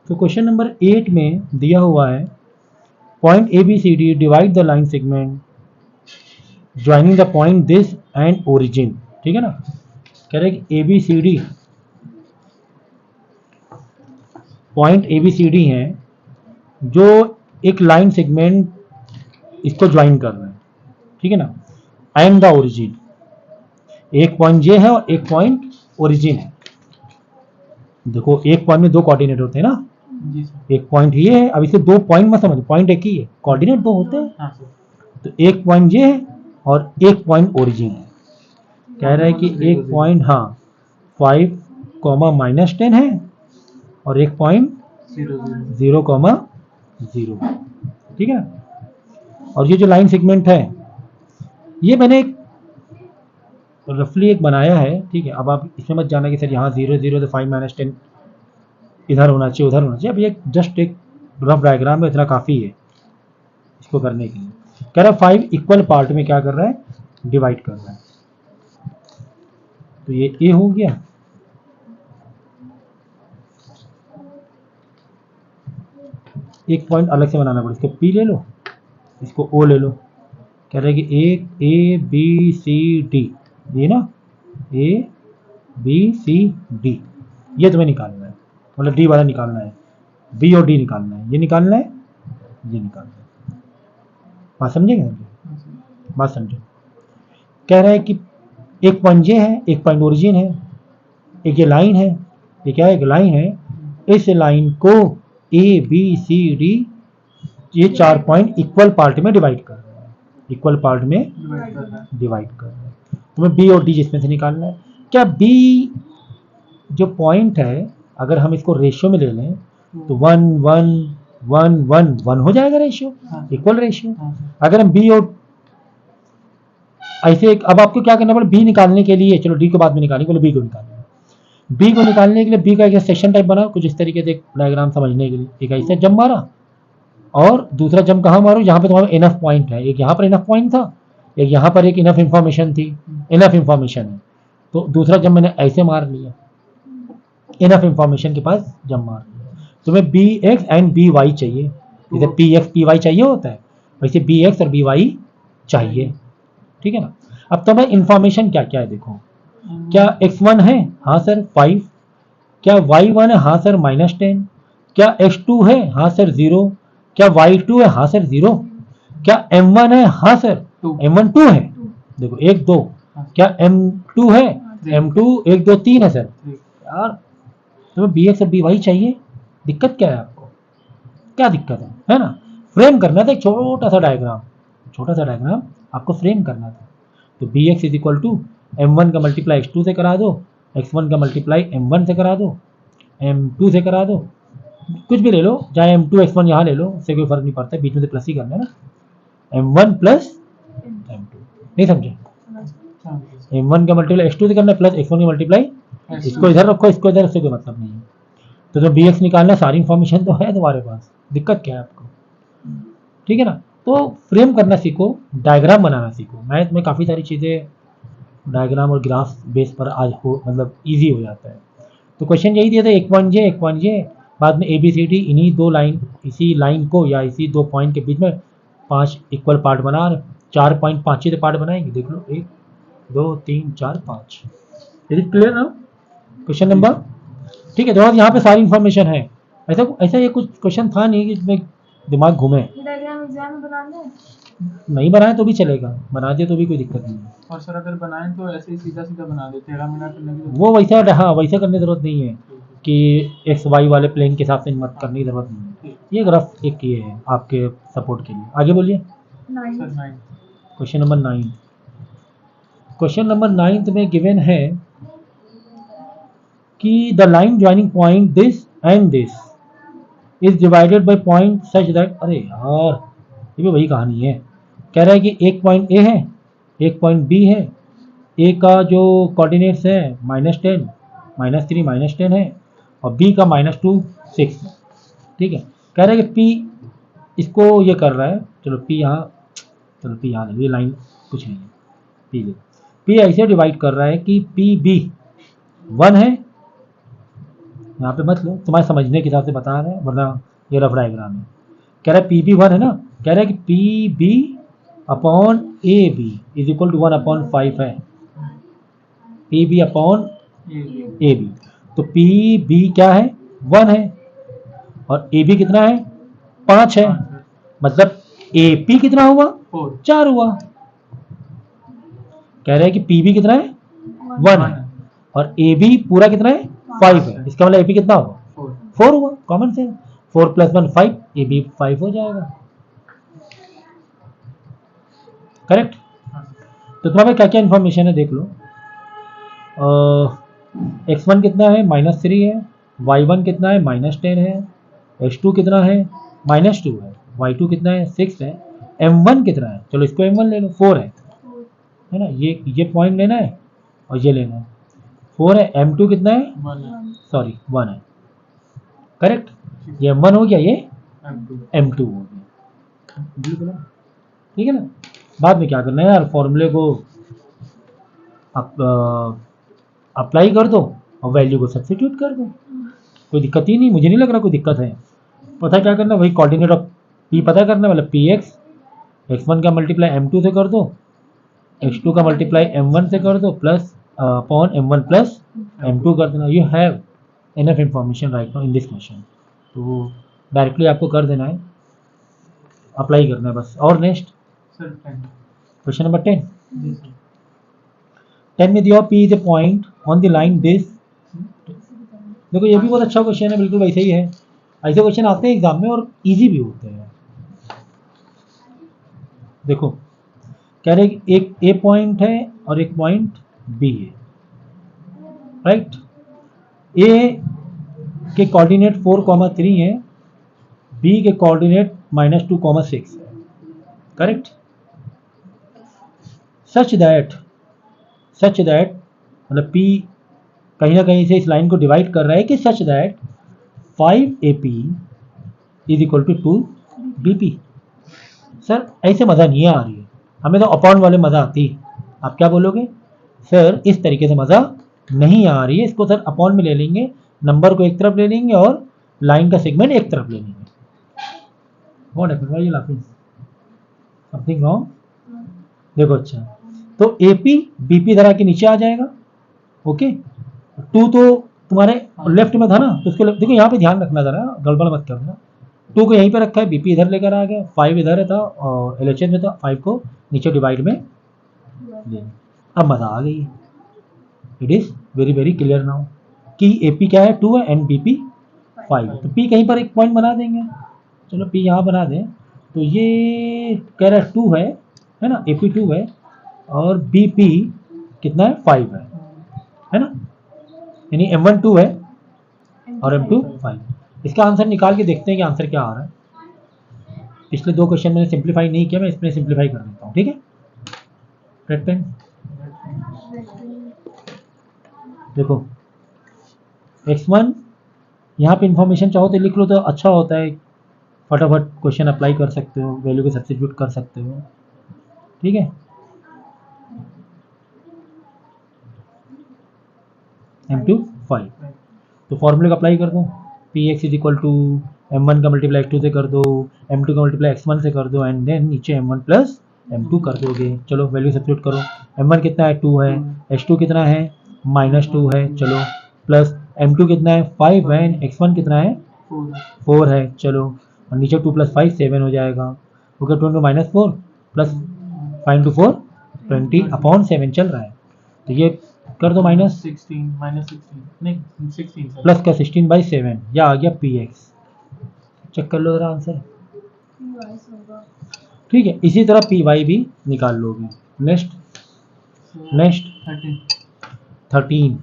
तो question number 8 में दिया हुआ है point A B C D divide the line segment joining the point this and origin. ठीक है ना, कह रहे कि A B C D point A B C D है जो एक लाइन सेगमेंट इसको ज्वाइन कर रहे हैं। ठीक है ना, एंड द ओरिजिन, एक पॉइंट जे है और एक पॉइंट ओरिजिन है। देखो एक पॉइंट में दो कोऑर्डिनेट होते हैं ना, एक पॉइंट ये है। अब इसे दो पॉइंट मत समझ, पॉइंट एक ही है, कोऑर्डिनेट दो होते हैं। हाँ, तो एक पॉइंट ये है और एक पॉइंट ओरिजिन है। कह रहा है कि एक पॉइंट हाँ 5, -10 है और एक पॉइंट 0,0। ठीक है ना, और ये जो लाइन सेगमेंट है ये मैंने रफली एक बनाया है। ठीक है, अब आप इसमें मत जाना कि सर यहाँ 0, 0 तो 5 - 10 इधर होना चाहिए उधर होना चाहिए। अब ये जस्ट एक रफ डायग्राम है, इतना काफ़ी है इसको करने के लिए। कह रहा है 5 इक्वल पार्ट में क्या कर रहा है, डिवाइड कर रहा है। तो ये ए हो गया, एक पॉइंट अलग से बनाना पड़ेगा, इसको पी ले लो, इसको ओ ले लो। कह रहे हैं कि एक ए बी सी डी, ये ना ए बी सी डी ये तुम्हें निकालना है, मतलब डी वाला निकालना है, बी और डी निकालना है, ये निकालना है, ये निकालना है। बात समझेंगे, बात समझो। कह रहा है कि एक पॉइंट ये है, एक पॉइंट ओरिजिन है, एक ये लाइन है, ये क्या है, एक लाइन है। इस लाइन को ए बी सी डी ये 4 पॉइंट इक्वल पार्ट में डिवाइड कर रहे हैं, इक्वल पार्ट में डिवाइड कर रहे हैं। तुम्हें बी और डी जिसमें से निकालना है। क्या बी जो पॉइंट है अगर हम इसको रेशियो में ले लें तो 1 1 1 1 1 हो जाएगा रेशियो, इक्वल रेशियो। अगर हम बी और ऐसे अब आपको क्या करना पड़ेगा, बी निकालने के लिए, चलो डी के बाद में निकालेंगे, बोले बी को निकालना है। बी को निकालने के लिए बी का एक सेक्शन टाइप बना कुछ इस तरीके से डायग्राम समझने के लिए। एक ऐसे जंप मारा और दूसरा जंप कहाँ मारो, जहाँ पे तुम्हारा इनफ पॉइंट है। एक यहाँ पर इनफ पॉइंट था, एक यहाँ पर एक इनफ इंफॉर्मेशन थी, इनफ इंफॉर्मेशन है। तो दूसरा जंप मैंने ऐसे मार लिया, इनफ इंफॉर्मेशन के पास जंप मार लिया। तुम्हें B X and B Y चाहिए, जैसे पी एक्स पी वाई चाहिए होता है वैसे बी एक्स और बी वाई चाहिए। ठीक है ना, अब तुम्हें इंफॉर्मेशन क्या क्या है देखो। क्या x1 है, हाँ सर 5। क्या y1 है, हाँ सर -10। क्या x2 है, हाँ सर 0। क्या y2 है, हाँ सर 0। क्या m1 है, हाँ सर m1 2 है, देखो 1 2। क्या m2 है, m2 1 2 3 है सर। यार तुम्हें बी एक्स और बी वाई चाहिए, दिक्कत क्या है आपको, क्या दिक्कत है ना। फ्रेम करना था एक छोटा सा डायग्राम, छोटा सा डायग्राम आपको फ्रेम करना था। तो B X is equal to m1 का मल्टीप्लाई x2 से करा दो, x1 का मल्टीप्लाई m1 से करा दो, m2 से करा दो, कुछ भी ले लो, चाहे m2 x1 यहाँ ले लो, उससे कोई फर्क नहीं पड़ता, बीच में से प्लस ही करना है ना, m1 प्लस m2। नहीं समझे, m1 का मल्टीप्लाई x2 से करना प्लस x1 का मल्टीप्लाई, इसको इधर रखो इसको इधर, उससे कोई मतलब नहीं है। तो जो bx निकालना, सारी इन्फॉर्मेशन तो है तुम्हारे पास, दिक्कत क्या है आपको। ठीक है ना, तो फ्रेम करना सीखो, डायग्राम बनाना सीखो। मैथ में काफ़ी सारी चीज़ें डायग्राम और ग्राफ बेस पर आज हो, मतलब इजी हो जाता है। तो क्वेश्चन यही दिया था, एक पॉइंट जे, बाद में ए बी सी डी, इन्हीं दो लाइन, इसी लाइन को या इसी दो पॉइंट के बीच में 5 इक्वल पार्ट बना रहे, 4 पॉइंट 5 ही पार्ट बनाएंगे। देख लो 1 2 3 4 5। इज इट क्लियर ना क्वेश्चन नंबर। ठीक है, तो यहाँ पे सारी इन्फॉर्मेशन है। ऐसा ये कुछ क्वेश्चन था नहीं कि इसमें दिमाग घूमे। नहीं बनाए तो भी चलेगा, बना दे तो भी कोई दिक्कत नहीं है। और सर अगर बनाएं तो ऐसे ही सीधा सीधा बना देते हैं, टेढ़ा करने की वो वैसा, हाँ वैसा करने की जरूरत नहीं है कि एक्स वाई वाले प्लेन के हिसाब से मत करने की जरूरत नहीं है। ये रफ एक ये है आपके सपोर्ट के लिए। आगे बोलिए। क्वेश्चन नंबर 9, क्वेश्चन नंबर 9 में गिवन है कि the line joining point this and this is divided by point such that, अरे यार ये भी वही कहानी है। कह रहा है कि एक पॉइंट ए है, एक पॉइंट बी है। ए का जो कोऑर्डिनेट्स है -10 -3 -10 है और बी का -2 6। ठीक है, कह रहा है कि पी इसको ये कर रहा है, चलो पी यहाँ, चलो पी यहाँ, ये लाइन कुछ नहीं है, पी ऐसे डिवाइड कर रहा है कि पी बी 1 है यहाँ पे मत लो, तुम्हारे समझने के हिसाब से बता रहे हैं, वरना ये रफ डायग्राम है। कह रहा है पी बी 1 है ना, कह रहा है कि P B upon A B is equal to 1/5 है, पी बी अपॉन ये ए बी। तो पी बी क्या है 1 है और ए बी कितना है 5 है, मतलब ए पी कितना हुआ 4 हुआ। कह रहे हैं कि पी बी कितना है 1 है और ए बी पूरा कितना है 5 है, इसका मतलब ए पी कितना हुआ 4 हुआ। कॉमन सेंस, 4 + 1 5, ए बी 5 हो जाएगा। करेक्ट। तो तुम्हारे क्या क्या इन्फॉर्मेशन है देख लो। x1 कितना है -3 है, y1 कितना है -10 है, h2 कितना है -2 है, y2 कितना है 6 है, m1 कितना है, चलो इसको m1 ले लो 4 है ना, ये पॉइंट लेना है और ये लेना है 4 है, m2 कितना है सॉरी 1 है। करेक्ट, ये m1 हो गया, ये m2 हो गया। बिल्कुल ठीक है ना। बाद में क्या करना है यार, फॉर्मूले को अप्लाई कर दो और वैल्यू को सब्स्टिट्यूट कर दो, कोई दिक्कत ही नहीं, मुझे नहीं लग रहा कोई दिक्कत है। पता क्या करना, वही कोऑर्डिनेट ऑफ पी पता करना, मतलब पी एक्स, x1 का मल्टीप्लाई m2 से कर दो, x2 का मल्टीप्लाई m1 से कर दो, plus upon m1 plus m2 कर देना। You have enough information right now in this question, तो डायरेक्टली आपको कर देना है, अप्लाई करना है बस। और नेक्स्ट क्वेश्चन नंबर 10 में दिया P is a point on the line this. देखो ये भी बहुत अच्छा क्वेश्चन है, बिल्कुल वैसे ही है, ऐसे क्वेश्चन आते हैं एग्जाम में और इजी भी होते हैं। देखो कह रहे कि एक ए पॉइंट है और एक पॉइंट बी है, राइट। ए के कोऑर्डिनेट 4,3 है, बी के कोऑर्डिनेट -2,6 है। करेक्ट। सच दैट मतलब P कहीं ना कहीं से इस लाइन को डिवाइड कर रहा है कि such that 5AP is equal to 2BP। Sir ऐसे मज़ा नहीं आ रही है, हमें तो अपॉन वाले मज़ा आती है। आप क्या बोलोगे, सर इस तरीके से मज़ा नहीं आ रही है, इसको सर अपॉन में ले लेंगे, नंबर को एक तरफ ले लेंगे और लाइन का सेगमेंट एक तरफ ले लेंगे। What happened, why you laughing, something wrong. देखो अच्छा, तो AP BP इधर आके नीचे आ जाएगा, ओके। 2 तो तुम्हारे लेफ्ट में था ना, तो उसको देखो यहाँ पे ध्यान रखना जरा, गड़बड़ मत करना। 2 को यहीं पे रखा है, BP इधर लेकर आ गया, 5 इधर था और LHS में था, 5 को नीचे डिवाइड में ले। अब मजा आ गई, it is very very clear now कि AP क्या है 2 है एंड BP 5। तो P कहीं पर एक पॉइंट बना देंगे, चलो P यहाँ बना दें। तो ये कह रहा है 2 है ना, AP 2 है और BP कितना है 5 है ना, यानी M1 2 है और M2 5। इसका आंसर निकाल के देखते हैं कि आंसर क्या आ रहा है। पिछले 2 क्वेश्चन मैंने सिंप्लीफाई नहीं किया, मैं इसमें सिंप्लीफाई कर देता हूँ, ठीक है। रेड पेन देखो, x1 यहाँ पे इंफॉर्मेशन चाहो तो लिख लो तो अच्छा होता है, फटाफट क्वेश्चन अप्लाई कर सकते हो, वैल्यू को सब्स्टिट्यूट कर सकते हो, ठीक है। M2 5, तो फॉर्मूले को अप्लाई कर दो, Px is equal to M1 का मल्टीप्लाई x2 से कर दो, M2 का मल्टीप्लाई x1 से कर दो एंड देन नीचे M1 प्लस M2 कर दोगे। चलो वैल्यू सब्स्टिट्यूट करो, M1 कितना है 2 है, H2 कितना है -2 है, चलो प्लस M2 कितना है 5 है, x1 कितना है 4 है, चलो और नीचे 2 + 5 7 हो जाएगा, ओके। 2 -4 प्लस 5 × 4 20/7 चल रहा है, तो ये कर दो -16 नहीं 16 प्लस का 16/7, या आ गया Px। चेक कर लो जरा आंसर, ठीक है। इसी तरह Py भी निकाल लोगे। नेक्स्ट 13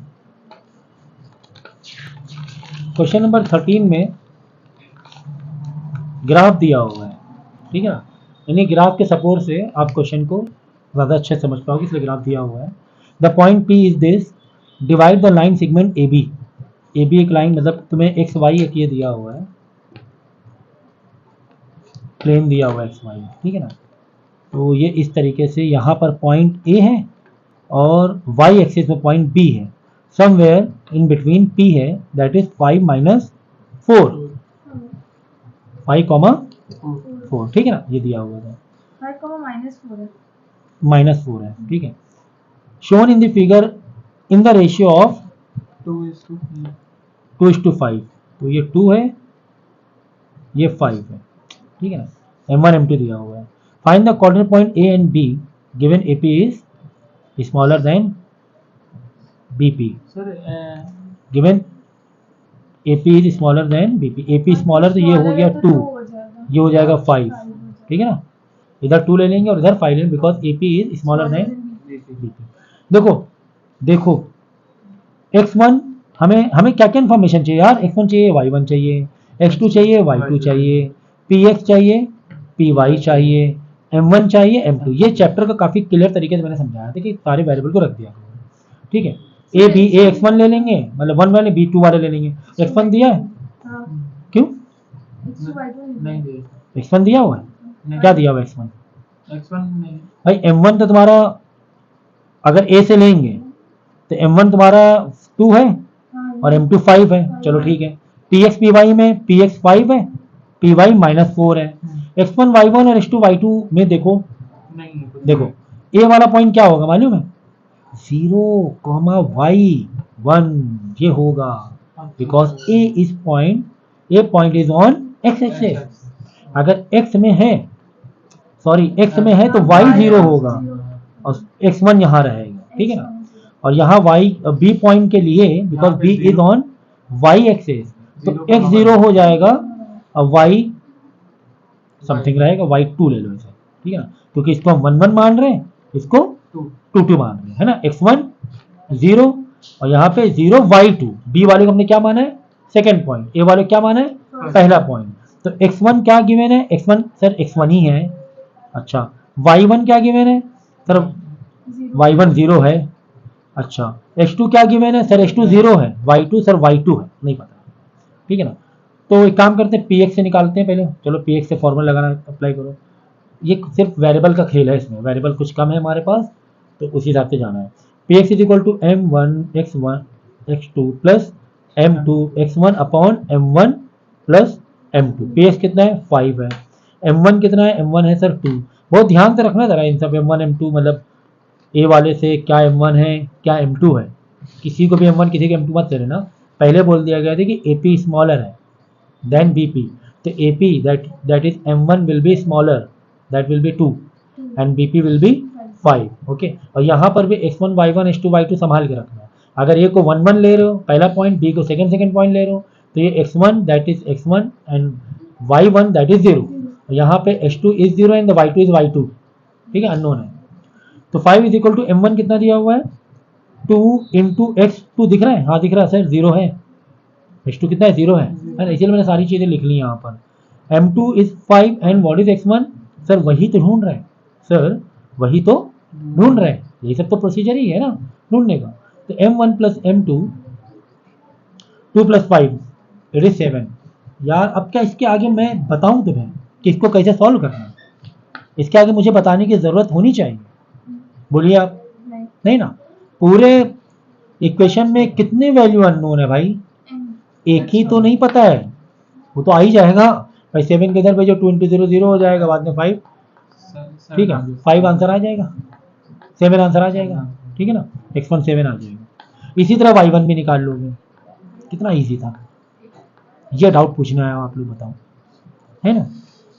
क्वेश्चन नंबर 13 में ग्राफ दिया हुआ है, ठीक है ना, यानी ग्राफ के सपोर्ट से आप क्वेश्चन को ज़्यादा अच्छे समझ पाओगे, इसलिए ग्राफ दिया हुआ है। The point P is this, divide the line segment AB। AB एक लाइन, मतलब तुम्हें एक्स वाई एक ये दिया हुआ है, प्लेन दिया हुआ है एक्स वाई, ठीक है ना। तो ये इस तरीके से यहाँ पर पॉइंट A है और y एक्सिस में पॉइंट B है। समवेयर इन बिटवीन P है दैट इज 5 माइनस 4, 5 कॉमा 4, ठीक है ना, ये दिया हुआ था, 5 -4 है। -4 है, ठीक है। Shown in the figure in the ratio of 2:5, तो ये 2 है, ये 5 है, ठीक है ना। M1 M2 दिया हुआ है। Find the coordinate point A and B given AP is smaller than BP, sir given AP is smaller than BP, AP smaller तो ये हो गया 2, ये हो जाएगा 5, ठीक है ना, इधर 2 ले लेंगे और इधर 5 लेंगे because AP is smaller than BP। देखो x1 हमें क्या क्या इन्फॉर्मेशन चाहिए यार, x1 चाहिए, y1 चाहिए, x2 चाहिए, y2 चाहिए, px चाहिए, py चाहिए, m1 चाहिए, m2। ये चैप्टर का काफी क्लियर तरीके से मैंने समझाया था कि सारे वेरिएबल को रख दिया, ठीक है। a b a x1 ले लेंगे, मतलब 1 वाले b 2 वाले ले लेंगे। x1 दिया है, हाँ, क्यों नहीं दे x1 दिया हुआ है, नहीं। क्या दिया हुआ है x1? x1 नहीं। भाई m1 तो तुम्हारा अगर a से लेंगे तो m1 तुम्हारा 2 है और m2 5 है, चलो ठीक है। px py में px 5 है, py -4 है। x1 y1 और x2 y2 में देखो नहीं है कुछ। देखो a वाला पॉइंट क्या होगा मालूम है, 0, y1 ये होगा because a point is on x axis. अगर x में है, सॉरी x में है तो y 0 होगा और x1 यहाँ रहेगा, ठीक है ना। और यहाँ b पॉइंट के लिए because b is on y axis, तो x 0 हो जाएगा और y समथिंग रहेगा, y2 ले लो इसे, ठीक है ना, क्योंकि इसको हम 1 1 मान रहे हैं, इसको 2 2 मान रहे हैं, है ना। x1 0 और यहाँ पे 0 y2, b वाले को हमने क्या माना है सेकंड पॉइंट, a वाले को क्या माना है पहला पॉइंट। तो x1 क्या गिवन है, x1 सर x1 ही है। अच्छा y1 क्या गिवन है सर, y1 0 है। अच्छा x2 क्या गिवन है सर, x2 0 है, y2 सर y2 है, नहीं पता, ठीक है ना। तो एक काम करते हैं px से निकालते हैं पहले, चलो px से फॉर्मूला लगाना अप्लाई करो। ये सिर्फ वेरिएबल का खेल है, इसमें वेरिएबल कुछ कम है हमारे पास, तो उसी हिसाब से जाना है। px is equal to m1 x1 x2 plus m2 x1 upon m1 plus m2। px कितना है 5 है, m1 कितना है, m1 है सर 2। बहुत ध्यान से रखना जरा इन सब m1 m2, मतलब a वाले से क्या m1 है क्या m2 है, किसी को भी m1 किसी को m2 मत ले लेना। पहले बोल दिया गया था कि AP स्मॉलर है देन BP, तो AP that is m1 will be smaller, that will be 2 and BP will be 5, okay. और यहाँ पर भी x1 y1 x2 y2 संभाल के रखना है। अगर a को 1 1 ले रहे हो पहला पॉइंट, b को सेकंड पॉइंट ले रहे हो, तो ये x1 that is x1 and y1 that is 0, यहाँ पे x2 is 0 and the y2 is y2, ठीक है, अननोन है। तो 5 इज इक्वल टू m1 कितना दिया हुआ है 2 इंटू x2, दिख रहा है, हाँ दिख रहा है सर 0 है, x2 कितना है 0 है ना, इसलिए मैंने सारी चीजें लिख ली यहाँ पर। m2 is 5 and what is x1, sir वही तो ढूंढ रहे हैं, सर वही तो ढूंढ रहे हैं, ये सब तो प्रोसीजर ही है ना ढूंढने का। तो m1 plus m2 2 plus 5 it is 7। यार अब क्या इसके आगे मैं बताऊं तुम्हें कि इसको कैसे सॉल्व करना है, इसके आगे मुझे बताने की जरूरत होनी चाहिए, बोलिए आप नहीं ना। पूरे इक्वेशन में कितने वैल्यू अननोन है भाई, एक ही तो नहीं पता है, वो तो आ ही जाएगा भाई। 7 के इधर पे जो 2 इंटू 0 0 हो जाएगा, बाद में 5, ठीक है 5 आंसर आ जाएगा, 7 आंसर आ जाएगा, ठीक है ना, x1 7 आ जाएगा। इसी तरह y1 भी निकाल लोगे, कितना इजी था, ये डाउट पूछना है आप लोग बताओ, है ना,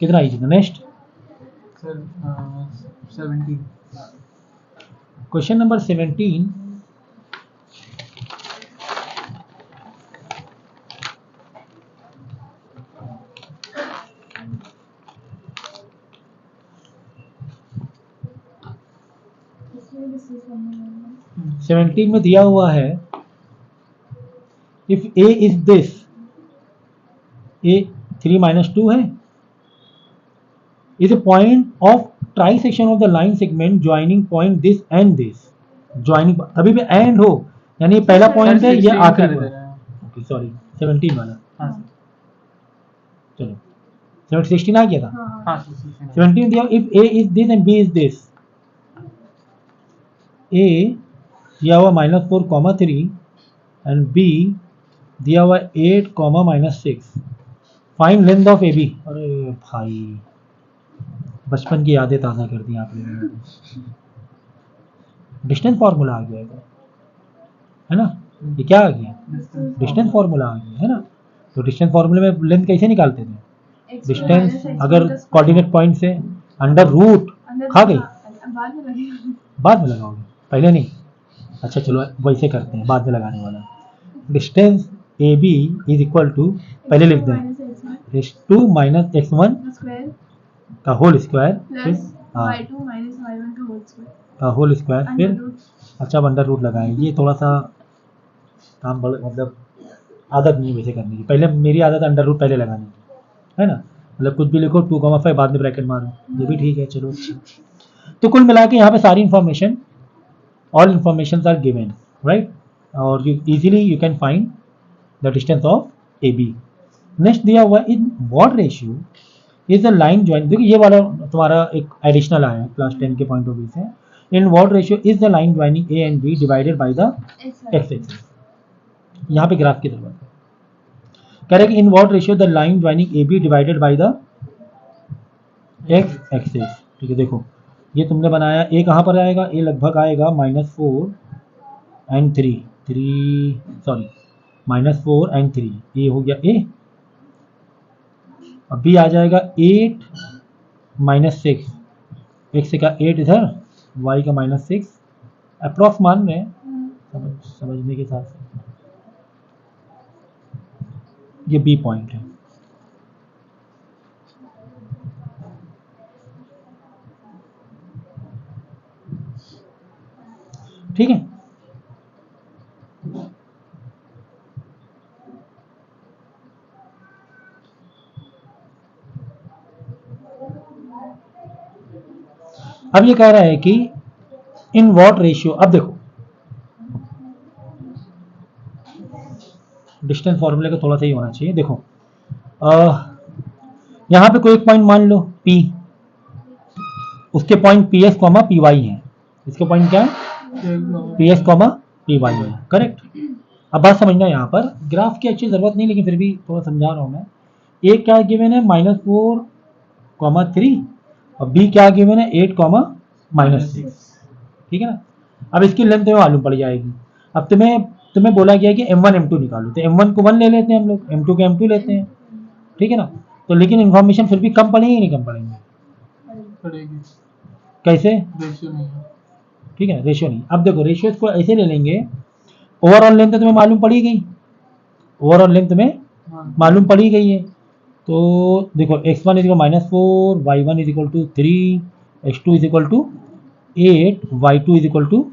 कितना इजी था। Next sir 17 question number 17। इसमें 17 में दिया हुआ है if a is this, a 3 minus 2 है, is a point of try section of the line segment joining point this and this, joining कभी भी एंड हो, यानी पहला पॉइंट है ये आखिरी पॉइंट, ओके सॉरी 17 वाला, हाँ चलो 16 आ गया था। हाँ 17 दिया if a is this and b is this, a दिया हुआ -4, 3 एंड बी दिया हुआ 8 comma -6। Find length of A B. अरे भाई बचपन की यादें ताज़ा कर दी आपने। डिस्टेंस फार्मूला आ गया है ना, ये क्या आ गया, डिस्टेंस फार्मूला आ गया है ना। तो डिस्टेंस फार्मूले में लेंथ कैसे निकालते थे, डिस्टेंस अगर कोऑर्डिनेट पॉइंट से अंडर रूट खा गई, बाद में लगेगा। बाद में लगाओगे, पहले नहीं। अच्छा चलो वैसे करते हैं, बाद में लगाने वाला। Distance A B is equal to, पहले लिख दें x2 माइनस x1 स्क्वायर का होल स्क्वायर प्लस हाँ y2 माइनस y1 का होल स्क्वायर का होल स्क्वायर फिर अंडर रूट। अच्छा अब अंडर रूट लगाएं। ये थोड़ा सा काम बड़ा, मतलब आदत नहीं है वैसे करने की। पहले मेरी आदत अंडर रूट पहले लगाने की है ना, मतलब कुछ भी लिखो 2,5 बाद में ब्रैकेट मारो, ये भी ठीक है चलो अच्छा। तो कुल मिला के यहाँ पे सारी information, all information are given right, और you easily you can find the distance of A B. Next दिया हुआ in what ratio is the line join, देखिए ये वाला तुम्हारा एक एडिशनल आया है क्लास 10 के पॉइंट ऑफ व्यू से। In what ratio is the line joining A and B divided by the X axis. यहाँ पे ग्राफ की जरूरत है, कह रहे कि in what ratio the line joining A B divided by the X axis. ठीक है देखो ये तुमने बनाया, ए कहाँ पर आएगा, ए लगभग आएगा -4 एंड 3 सॉरी -4 एंड 3, ये हो गया ए। अब बी आ जाएगा 8 -6, x का 8 इधर, y का -6, अप्रॉक्स मान रहे हैं समझने के साथ। ये बी पॉइंट है, ठीक है। अब ये कह रहा है कि इन व्हाट रेशियो, अब देखो डिस्टेंस फॉर्मूले का थोड़ा सा ही होना चाहिए। देखो यहाँ पे कोई एक पॉइंट मान लो P, उसके पॉइंट PS कॉमा PY है, इसके पॉइंट क्या है PS कॉमा PY है, करेक्ट। अब बात समझना, यहाँ पर ग्राफ की अच्छी जरूरत नहीं, लेकिन फिर भी थोड़ा समझा रहा हूँ मैं। ए क्या गिवन है -4,3 और बी क्या गिवन है 8,-6, ठीक है ना। अब इसकी लेंथ तुम्हें मालूम पड़ जाएगी। अब तुम्हें बोला गया कि M1 M2 निकालो, तो M1 को 1 ले लेते हैं हम लोग, M2 को M2 लेते हैं, ठीक है ना। तो लेकिन इन्फॉर्मेशन फिर भी कम पड़ेगी नहीं कम पड़ेंगे, पड़ेगी, कैसे, रेशियो नहीं है। ठीक है ना, रेशियो नहीं। अब देखो रेशियो को ऐसे ले लेंगे, ओवरऑल लेंथ तुम्हें मालूम पड़ी गई, ओवरऑल लेंथ तुम्हें मालूम पड़ी गई है। तो देखो x1 is equal -4, y1 is equal to 3, x2 is equal to 8, y2 is equal to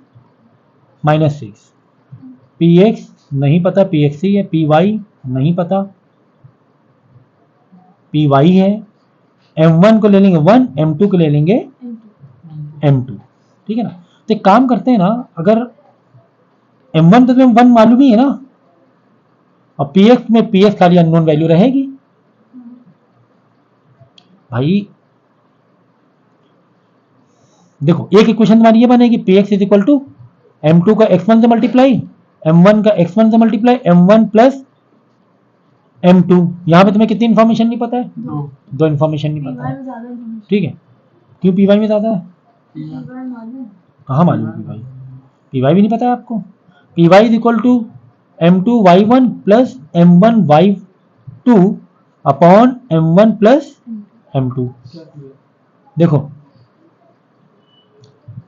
-6। px नहीं पता, pxc है, py नहीं पता, py है। m1 को ले लेंगे 1, m2 को ले लेंगे m2, ठीक है ना। तो एक काम करते हैं ना, अगर m1 तो तुम्हें 1 मालूम ही है ना, और px में px खाली अननोन वैल्यू रहेगी भाई। देखो एक इक्वेशन तुम्हारी ये बनेगी, px is equal to m2 का x1 से मल्टीप्लाई, m1 का x1 से मल्टीप्लाई, m1 प्लस m2। यहाँ पे तुम्हें कितनी इन्फॉर्मेशन नहीं पता है, दो इन्फॉर्मेशन नहीं पता है, ठीक है। क्यों py में ज्यादा है, कहाँ मालूम py भी नहीं पता है आपको। py is equal to m2 y1 plus m1 y2 upon m1 plus m2। देखो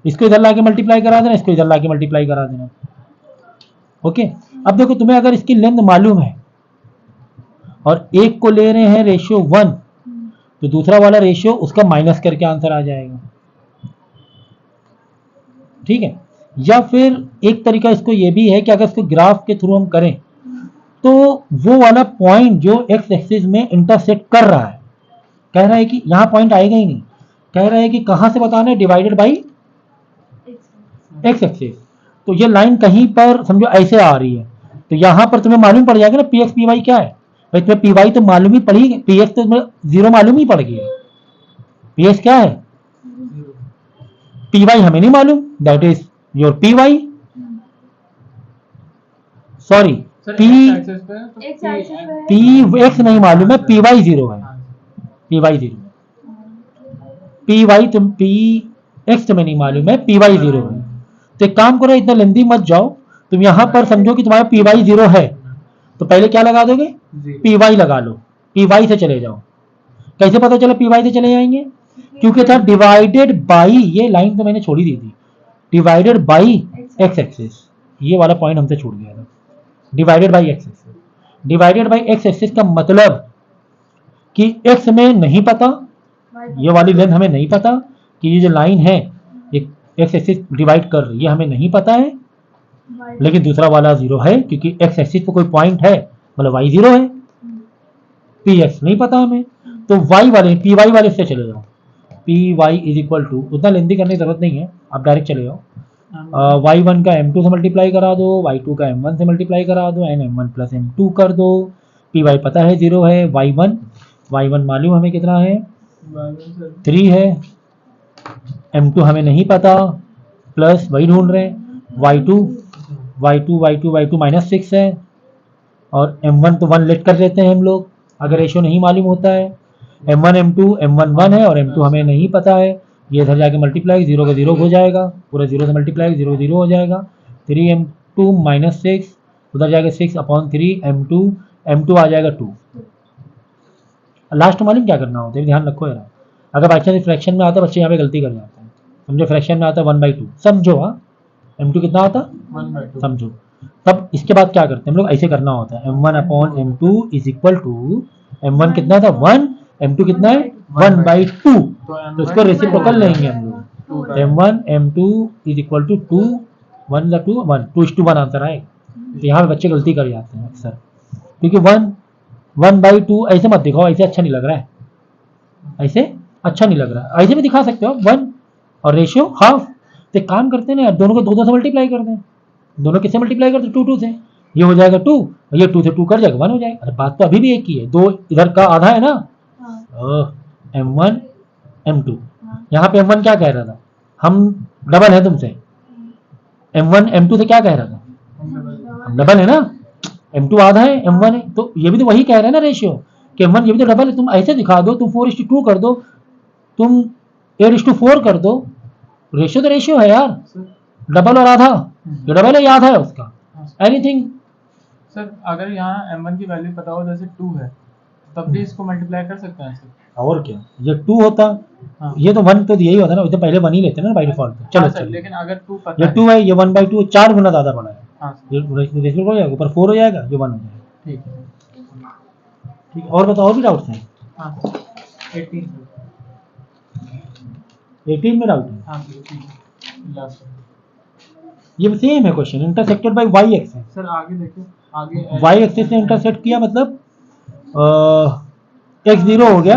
इसको इधर लाके मल्टीप्लाई करा देना, इसको इधर लाके मल्टीप्लाई करा देना, ओके। अब देखो तुम्हें अगर इसकी लेंथ मालूम है और एक को ले रहे हैं रेशियो 1, तो दूसरा वाला रेशियो उसका माइनस करके आंसर आ जाएगा, ठीक है। या फिर एक तरीका इसको ये भी है कि अगर इसको ग्राफ के थ्रू हम करें तो वो वाला पॉइंट जो एक्स एक्सिस में इंटरसेक्ट कर रहा है, कह रहा है कि यहाँ पॉइंट आएगा ही नहीं, कह रहा है कि कहाँ से बताना है, डिवाइडेड बाई एक्स एक्सिस। तो ये लाइन कहीं पर समझो ऐसे आ रही है, तो यहाँ पर तुम्हें मालूम पड़ जाएगा ना पी एक्स पी वाई क्या है। भाई तुम्हें पी वाई तो मालूम ही पड़ी, पी एक्स तो तुम्हें 0 मालूम ही पड़ गया, पी एक्स क्या है, पी वाई हमें नहीं मालूम, that is your P Y. Sorry sir P x axis पे तो X एक्सिस पे है। पी एक्स नहीं मालूम है, पी वाई जीरो है, हाँ, P Y zero, P Y तुम पी एक्स तुम्हें नहीं मालूम है, पी वाई जीरो है। तो एक काम करो, इतना लेंदी मत जाओ, तुम यहां पर समझो कि तुम्हारा पी वाई जीरो है, तो पहले क्या लगा दोगे, जी पी वाई लगा लो, पी वाई से चले जाओ। कैसे पता चला पी वाई से चले जाएंगे, क्योंकि था डिवाइडेड बाई, ये लाइन तो मैंने छोड़ी दी थी, डिवाइडेड बाई एक्स एक्सिस, ये वाला पॉइंट हमसे छूट गया था, divided by x axis. Divided by x axis का मतलब कि एक्स में नहीं पता, ये वाली लेंथ हमें नहीं पता कि ये जो लाइन है ये एक्स एक्सिस डिवाइड कर रही है, हमें नहीं पता है, लेकिन दूसरा वाला जीरो है क्योंकि एक्स एक्सिस पे कोई पॉइंट है, मतलब वाई जीरो है, पी एक्स नहीं पता हमें, तो वाई वाले पी वाई वाले से चले जाओ, P Y is equal to, उतना लेंदी करने की जरूरत नहीं है, आप डायरेक्ट चले जाओ, वाई वन का M2 से मल्टीप्लाई करा दो, वाई टू का M1 से मल्टीप्लाई करा दो, एंड M1 प्लस M2 कर दो, पी वाई पता है जीरो है, वाई वन मालूम हमें कितना है, 3 है, M2 हमें नहीं पता, प्लस वही ढूंढ रहे हैं, वाई टू माइनस 6 है, और M1 तो 1 लेट कर लेते हैं हम लोग अगर रेशियो नहीं मालूम होता है, M1 M2 M1 1 है और M2 हमें नहीं पता है, ये इधर जाके मल्टीप्लाई, जीरो का जीरो हो जाएगा, पूरा जीरो से मल्टीप्लाई, जीरो जीरो हो जाएगा, 3M2 माइनस 6, उधर जाके 6/3 M2 आ जाएगा 2। लास्ट मालूम क्या करना होता है, ध्यान रखो यार, अगर बाई चांस फ्रैक्शन में आता बच्चे यहाँ पे गलती कर जाते हैं, समझो फ्रैक्शन में आता 1/2, समझो, हाँ M2 कितना आता 1/2 समझो, तब इसके बाद क्या करते हैं हम लोग, ऐसे करना होता है, M1/M2 is equal to, M1 कितना था 1, M2 कितना है 1/2, तो इसको रेसिप्रोकल लेंगे हम लोग, M1 M2 is equal to 2, 1 2 1 2:1 answer आएगा। तो यहाँ पे बच्चे गलती कर जाते हैं अक्सर, क्योंकि 1/2 ऐसे मत दिखाओ, ऐसे अच्छा नहीं लग रहा है, ऐसे अच्छा नहीं लग रहा है, ऐसे भी दिखा सकते हो 1 और रेशियो हाफ, तो एक काम करते हैं ना यार, दोनों को 2 से मल्टीप्लाई कर दें, दोनों किससे मल्टीप्लाई करते 2 से, ये हो जाएगा 2, ये 2 से 2 कर जाएगा 1 हो जाएगा, अरे बात तो अभी भी एक ही है, 2 इधर का आधा है ना, M1 M2, यहाँ पे M1 क्या कह रहा था, हम डबल है तुमसे, M1 M2 से क्या कह रहा था, हम डबल है ना, M2 आधा है M1 है, तो ये भी तो वही कह रहे हैं ना रेशियो, कि M1 ये भी तो डबल है, तुम ऐसे दिखा दो, तुम 4:2 कर दो, तुम 8:4 कर दो, रेशियो तो रेशियो है यार, डबल और आधा, ये डबल है, याद है उसका, एनीथिंग। सर अगर यहाँ M1 की वैल्यू पता हो, जैसे 2 है, तब भी इसको मल्टीप्लाई कर सकते हैं सर? और क्या, ये 2 होता, हाँ। ये तो 1 तो यही होता ना, तो पहले 1 ही लेते हैं ना बाई डिफॉल्ट, चलो हाँ सर, चलो, लेकिन अगर 2 पता ये है, 2 है, ये 1/2 4 गुना ज्यादा बड़ा है, हाँ सर, ये रेशियो हो जाएगा, ऊपर 4 हो जाएगा, ये 1 हो जाएगा, ठीक है, ठीक है, और बताओ, और भी डाउट्स हैं, हाँ सर, 18 सर, 18 में डाउट है, हाँ सर, ठीक है, लास्ट ये सेम है question, intersected by Y X है, सर, आगे देखिए, आगे वाई एक्सिस से इंटरसेक्ट किया, मतलब एक्स जीरो हो गया,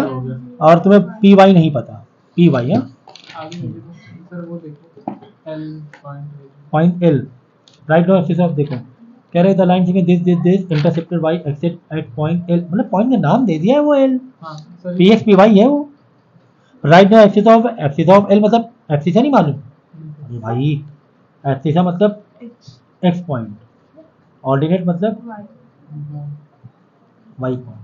और तुम्हें पी वाई नहीं पता, पी वाई है आगे देखिए सर, वो देखिए L point L, right no axis of, देखो कह रहे the line this intersected by axis at point L, मतलब पॉइंट का नाम दे दिया है वो एल, हाँ sir, P X P Y है वो, right no axis of L, मतलब एक्सिस है नहीं मालूम, अरे भाई एक्सिस मतलब एक्स पॉइंट, ऑर्डिनेट मतलब वाई पॉइंट,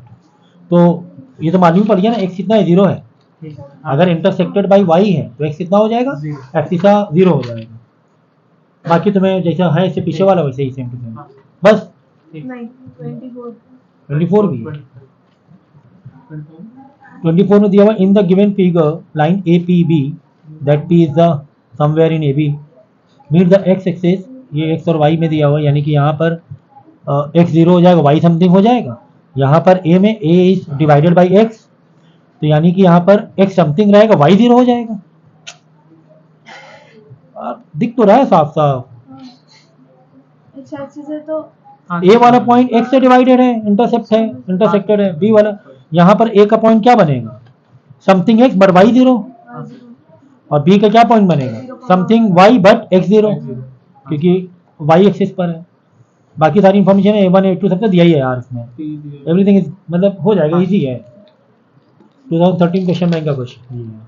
तो ये तो मालूम पड़ गया ना, एक्स कितना है 0 है, ठीक है, अगर इंटरसेक्टेड बाई वाई है तो एक्स कितना हो जाएगा, एक्सिस 0 हो जाएगा, बाकी तुम्हें जैसा है इससे पीछे वाला वैसे ही सेम टू सेम, बस नहीं 24 24 भी है, 24 में दिया हुआ in the given figure line A P B that P is the somewhere in A B meet the X axis, ये एक्स और वाई में दिया हुआ है, यानी कि यहाँ पर एक्स 0 हो जाएगा, वाई समथिंग हो जाएगा, यहाँ पर ए में ए इज डिवाइडेड बाई एक्स, तो यानी कि यहाँ पर एक्स समथिंग रहेगा, वाई 0 हो जाएगा, दिख तो रहा है साफ साफ, एक्स एक्सिस है तो ए वाला पॉइंट एक्स से डिवाइडेड है, इंटरसेक्टेड है, बी वाला, यहाँ पर ए का पॉइंट क्या बनेगा, समथिंग एक्स बट वाई 0, और बी का क्या पॉइंट बनेगा, समथिंग वाई बट एक्स 0, क्योंकि वाई एक्सिस पर है, बाकी सारी इन्फॉर्मेशन A1 A2 सब तो दिया ही है यार इसमें, एवरीथिंग इज, मतलब हो जाएगा, इजी है, 2013 क्वेश्चन बैंक का क्वेश्चन।